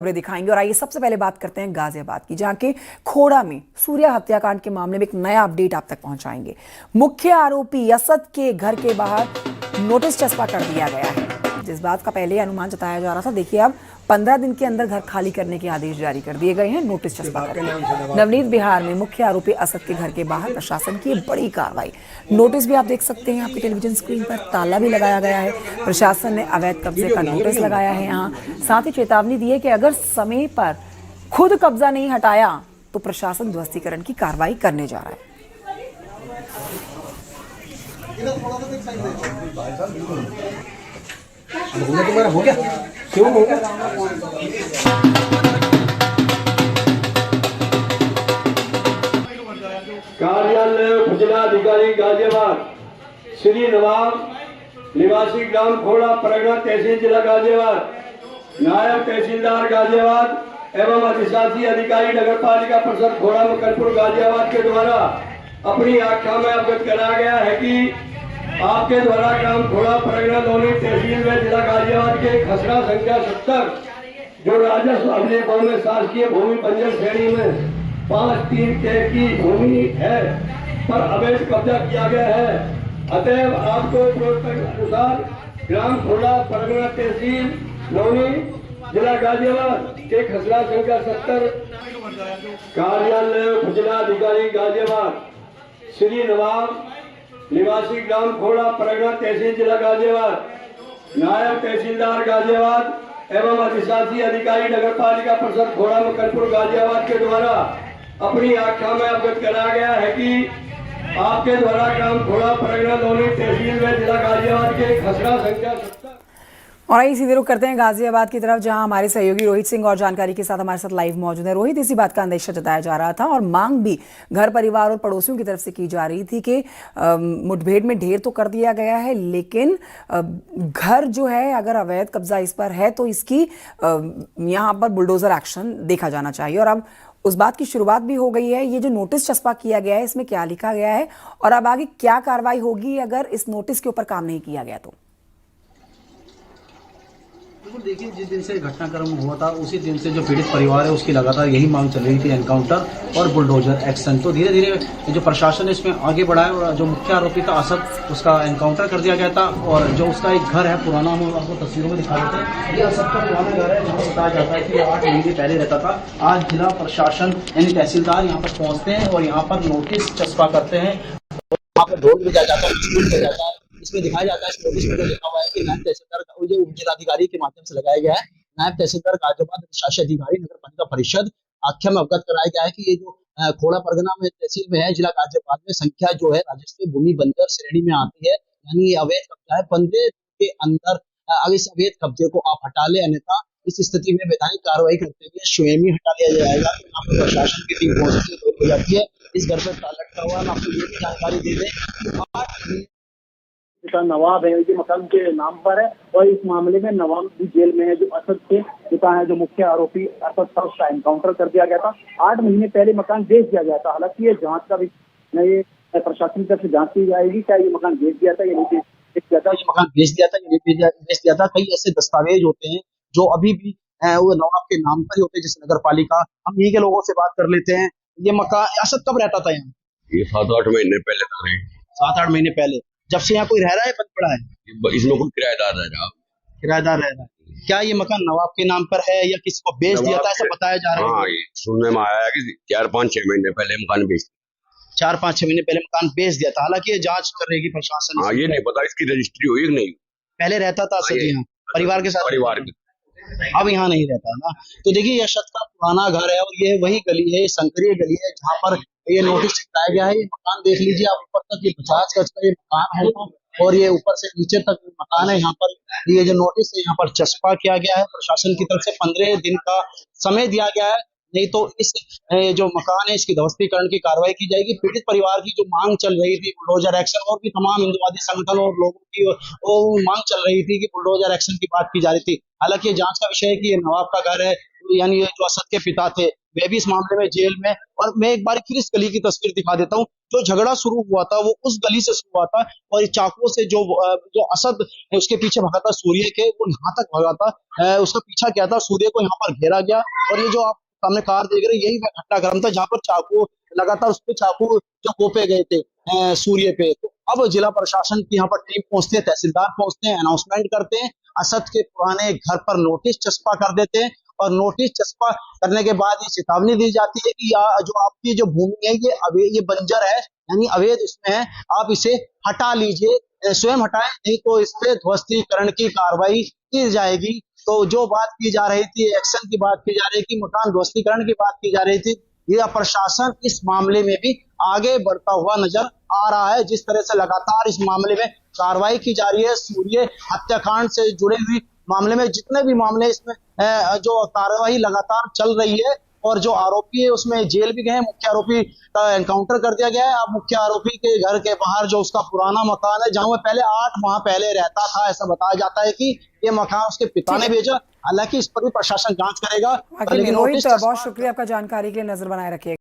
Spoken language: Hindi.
खबरें दिखाएंगे। और आइए सबसे पहले बात करते हैं गाजियाबाद की, जहां के खोड़ा में सूर्या हत्याकांड के मामले में एक नया अपडेट आप तक पहुंचाएंगे। मुख्य आरोपी असद के घर के बाहर नोटिस चस्पा कर दिया गया है। जिस बात का पहले अनुमान जताया जा रहा था, देखिए अब 15 दिन के अंदर घर खाली करने के आदेश जारी कर दिए गए हैं। नोटिस चस्पा करके नवनीत बिहार में मुख्य आरोपी असद के घर के बाहर प्रशासन की बड़ी कार्रवाई। नोटिस भी आप देख सकते हैं आपकी टेलीविजन स्क्रीन पर, ताला भी लगाया गया है। प्रशासन ने अवैध कब्जे का नोटिस लगाया है यहाँ, साथ ही चेतावनी दी है कि अगर समय पर खुद कब्जा नहीं हटाया तो प्रशासन ध्वस्तीकरण की कार्रवाई करने जा रहा है। तुम्हारा हो गया क्यों हो गया? कार्यालय जिलाधिकारी गाजियाबाद श्री नवाब निवासी ग्राम खोड़ा परगना तहसील जिला गाजियाबाद, नायब तहसीलदार गाजियाबाद एवं अधिशासी अधिकारी नगर पालिका परिषद खोड़ा मकरपुर गाजियाबाद के द्वारा अपनी आख्या में अवगत कराया गया है कि आपके द्वारा ग्राम खोड़ा परगना लोनी तहसील में जिला गाजियाबाद के खसरा संख्या 70 जो राजस्व अभिलेखों में शासकीय भूमि बंजर श्रेणी में 5-3 की भूमि है पर अवैध कब्जा किया गया है। अतएव आपको अनुसार ग्राम खोड़ा परगना तहसील लोनी जिला गाजियाबाद के खसरा संख्या 70 कार्यालय जिलाधिकारी गाजियाबाद श्री नवाब निवासी ग्राम खोड़ा परगना तहसील जिला गाजियाबाद, नायब तहसीलदार गाजियाबाद एवं अधिशासी अधिकारी नगर पालिका परिषद खोड़ा मकरपुर गाजियाबाद के द्वारा अपनी आख्या में अवगत कराया गया है कि आपके द्वारा ग्राम खोड़ा परगना लोनी तहसील में जिला गाजियाबाद के खसरा संख्या 70। और आइए सीधे रुख करते हैं गाजियाबाद की तरफ, जहां हमारे सहयोगी रोहित सिंह और जानकारी के साथ हमारे साथ लाइव मौजूद है। रोहित, इसी बात का अंदेशा जताया जा रहा था और मांग भी घर परिवार और पड़ोसियों की तरफ से की जा रही थी कि मुठभेड़ में ढेर तो कर दिया गया है, लेकिन घर जो है अगर अवैध कब्जा इस पर है तो इसकी यहाँ पर बुलडोजर एक्शन देखा जाना चाहिए। और अब उस बात की शुरुआत भी हो गई है। ये जो नोटिस चस्पा किया गया है, इसमें क्या लिखा गया है और अब आगे क्या कार्रवाई होगी अगर इस नोटिस के ऊपर काम नहीं किया गया तो? बिल्कुल, देखिए जिस दिन से घटनाक्रम हुआ था उसी दिन से जो पीड़ित परिवार है उसकी लगातार यही मांग चल रही थी, एनकाउंटर और बुलडोजर एक्शन। तो धीरे धीरे जो प्रशासन है इसमें आगे बढ़ा है और जो मुख्य आरोपी था असद, उसका एनकाउंटर कर दिया गया था। और जो उसका एक घर है पुराना, हम आपको तस्वीरों में दिखा देते हैं, ये असद का पुराना घर है जहाँ बताया जाता है कि 8 महीने पहले रहता था। आज जिला प्रशासन यानी तहसीलदार यहाँ पर पहुँचते हैं और यहाँ पर नोटिस चस्पा करते हैं। वहाँ पर ढोल बजाया जाता है, स्कूल बजाया जाता है। इसमें दिखाया जाता है, इस नोटिस में लिखा हुआ है कि नायब तहसीलदार जो उप जिलाधिकारी के माध्यम से लगाया गया है, नायब तहसीलदार गाजियाबाद शासी अधिकारी नगर पालिका परिषद आख्या में अवगत कराया गया है कि ये जो खोड़ा परगना में तहसील में है जिला गाजियाबाद में संख्या जो है राजस्व भूमि बंजर श्रेणी में आती है, यानी अवैध कब्जा है। 15 के अंदर इस अवैध कब्जे को आप हटा ले, अन्यथा इस स्थिति में वैधानिक कार्रवाई करते हुए स्वयं ही हटा लिया जाएगा। यहाँ पर प्रशासन की टीम पहुंचती हो जाती है। इस घर पर ताला लटका हुआ है। आपको ये भी जानकारी दे दें, पिता नवाब है, ये मकान के नाम पर है और इस मामले में नवाब भी जेल में है। जो असद के पिता है, जो मुख्य आरोपी असद था, उसका एनकाउंटर कर दिया गया था। 8 महीने पहले मकान बेच दिया गया था। हालांकि ये जांच का भी ये प्रशासन की तरफ से जांच की जाएगी, क्या ये मकान बेच दिया था या नहीं बेच दिया था, ये मकान बेच दिया था या नहीं बेच दिया था। कई ऐसे दस्तावेज होते हैं जो अभी भी वो नवाब के नाम पर ही होते हैं, जैसे नगर पालिका। हम यही के लोगों से बात कर लेते हैं। ये मकान असद कब रहता था यहाँ? ये 7-8 महीने पहले था। 7-8 महीने पहले। जब से यहाँ कोई रह रहा है, बंद पड़ा है? इसमें कोई किराएदार रह रहा, किराएदार रह रहा है। क्या ये मकान नवाब के नाम पर है या किसी को बेच दिया था, ऐसा बताया जा रहा है? हाँ, ये सुनने में आया है कि 4-5-6 महीने पहले मकान बेच 4-5-6 महीने पहले मकान बेच दिया था। हालांकि ये जांच करेगी प्रशासन। हाँ, ये नहीं पता इसकी रजिस्ट्री हुई कि नहीं। पहले रहता था सर यहाँ परिवार के साथ? परिवार के अब यहाँ नहीं रहता ना। तो देखिए ये असद का पुराना घर है और ये वही गली है, संकरीय गली है जहाँ पर ये नोटिस चिपकाया गया है। ये मकान देख लीजिए आप, ऊपर तक ये 50 गज का ये मकान है और ये ऊपर से नीचे तक मकान है। यहाँ पर ये जो नोटिस है यहाँ पर चस्पा किया गया है। प्रशासन की तरफ से 15 दिन का समय दिया गया है, नहीं तो इस जो मकान है इसकी ध्वस्तीकरण की कार्रवाई की जाएगी। पीड़ित परिवार की जो मांग चल रही थी बुलडोजर एक्शन, और भी तमाम हिंदुवादी संगठन और लोगों की वो मांग चल रही थी कि बुलडोजर एक्शन की बात की जा रही थी। हालांकि ये जांच का विषय है कि ये नवाब का घर है, यानी ये जो असद के पिता थे वे भी इस मामले में जेल में। और मैं एक बार फिर इस गली की तस्वीर दिखा देता हूँ। जो झगड़ा शुरू हुआ था वो उस गली से शुरू हुआ था और चाकुओं से जो असद है उसके पीछे भगा था सूर्य के, वो यहाँ तक भगा था, उसका पीछा किया था, सूर्य को यहाँ पर घेरा गया। और ये जो आप सामने कार देख रहे हैं यही घटनाक्रम था जहाँ पर चाकू लगातार उस पे चाकू जो घोंपे गए थे सूर्य पे। तो अब जिला प्रशासन की यहाँ पर टीम पहुंचती है, तहसीलदार पहुंचते हैं, अनाउंसमेंट करते हैं, असद के पुराने घर पर नोटिस चस्पा कर देते हैं और नोटिस चस्पा करने के बाद ये चेतावनी दी जाती है कि जो आपकी जो भूमि है ये बंजर है, यानी अवैध इसमें है, आप इसे हटा लीजिए, स्वयं हटाएं, नहीं तो इस पे ध्वस्तीकरण की कार्रवाई की जाएगी। तो जो बात की जा रही थी, एक्शन की बात की जा रही थी, मकान ध्वस्तीकरण की बात की जा रही थी, यह प्रशासन इस मामले में भी आगे बढ़ता हुआ नजर आ रहा है। जिस तरह से लगातार इस मामले में कार्रवाई की जा रही है, सूर्य हत्याकांड से जुड़े हुए मामले में जितने भी मामले इसमें जो कार्रवाई लगातार चल रही है और जो आरोपी है उसमें जेल भी गए, मुख्य आरोपी का एनकाउंटर कर दिया गया है। अब मुख्य आरोपी के घर के बाहर जो उसका पुराना मकान है जहां वो पहले 8 माह पहले रहता था, ऐसा बताया जाता है कि ये मकान उसके पिता ने भेजा। हालांकि इस पर भी प्रशासन जांच करेगा। रोहित, बहुत शुक्रिया आपका जानकारी के लिए, नजर बनाए रखिएगा।